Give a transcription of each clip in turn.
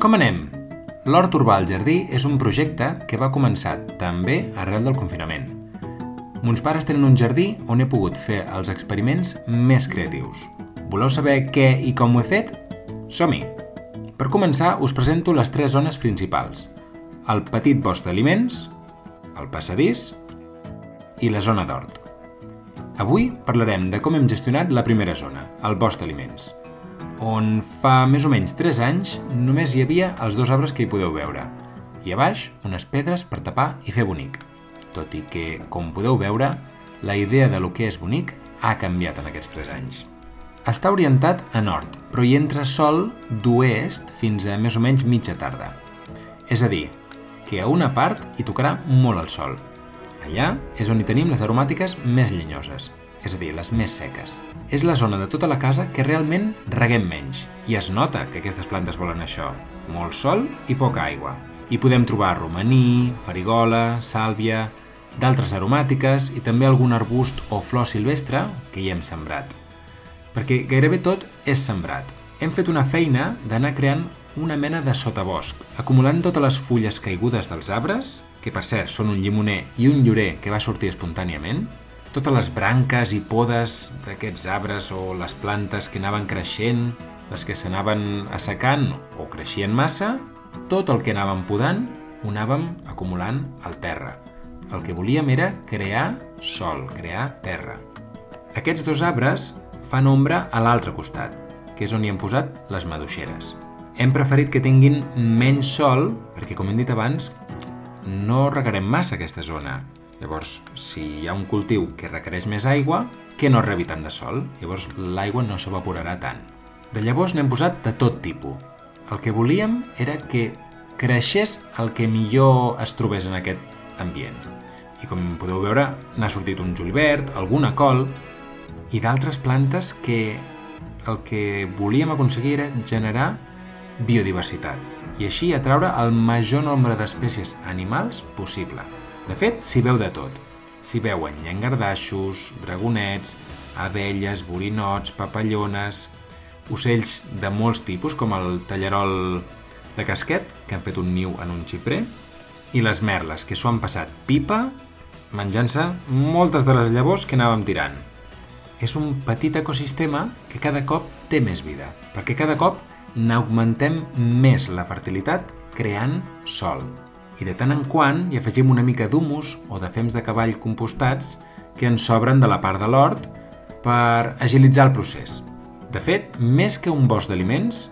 Com anem? L'Hort Urbà al Jardí és un projecte que va començar també arrel del confinament. Mons pares tenen un jardí on he pogut fer els experiments més creatius. Voleu saber què i com ho he fet? Som-hi! Per començar, us presento les 3 zones principals. El petit bosc d'aliments, el passadís i la zona d'hort. Avui parlarem de com hem gestionat la primera zona, el bosc d'aliments, on fa més o menys 3 anys només hi havia els 2 arbres que hi podeu veure, i a baix unes pedres per tapar i fer bonic. Tot i que, com podeu veure, la idea de lo que és bonic ha canviat en aquests 3 anys. Està orientat a nord, però hi entra sol d'oest fins a més o menys mitja tarda. És a dir, que a una part hi tocarà molt el sol. Allà és on hi tenim les aromàtiques més llenyoses, és a dir, les més seques. És la zona de tota la casa que realment reguem menys, i es nota que aquestes plantes volen això, molt sol i poca aigua. Hi podem trobar romaní, farigola, sàlvia, d'altres aromàtiques i també algun arbust o flor silvestre que hi hem sembrat. Perquè gairebé tot és sembrat. Hem fet una feina d'anar creant una mena de sotabosc, acumulant totes les fulles caigudes dels arbres, que per cert són un llimoner i un llorer que va sortir espontàniament, totes les branques i podes d'aquests arbres o les plantes que anaven creixent, les que s'anaven assecant o creixien massa, tot el que anàvem podant ho anàvem acumulant al terra. El que volíem era crear sol, crear terra. Aquests 2 arbres fan ombra a l'altre costat, que és on hi hem posat les maduixeres. Hem preferit que tinguin menys sol perquè, com hem dit abans, no regarem massa aquesta zona. Llavors, si hi ha un cultiu que requereix més aigua, que no rebi tant de sol, llavors l'aigua no s'evaporarà tant. De llavors n'hem posat de tot tipus. El que volíem era que creixés el que millor es trobés en aquest ambient. I com podeu veure, n'ha sortit un julivert, alguna col i d'altres plantes que el que volíem aconseguir era generar biodiversitat i així atraure el major nombre d'espècies animals possible. De fet, s'hi veu de tot. S'hi veuen llangardaixos, dragonets, abelles, borinots, papallones, ocells de molts tipus, com el tallarol de casquet, que han fet un niu en un xiprer, i les merles, que s'ho han passat pipa, menjant-se moltes de les llavors que anàvem tirant. És un petit ecosistema que cada cop té més vida, perquè cada cop n'augmentem més la fertilitat creant sol. I de tant en quant hi afegim una mica d'humus o de fems de cavall compostats que ens sobren de la part de l'hort per agilitzar el procés. De fet, més que un bosc d'aliments,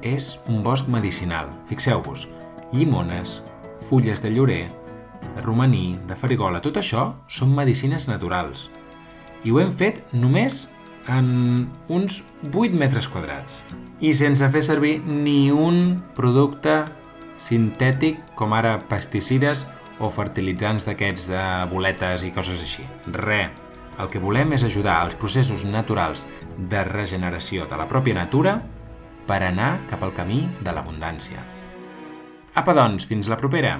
és un bosc medicinal. Fixeu-vos, llimones, fulles de llorer, de romaní, de farigola, tot això són medicines naturals. I ho hem fet només en uns 8 metres quadrats i sense fer servir ni un producte sintètic com ara pesticides o fertilitzants d'aquests de boletes i coses així. Res. El que volem és ajudar als processos naturals de regeneració de la pròpia natura per anar cap al camí de l'abundància. Apa doncs, fins la propera!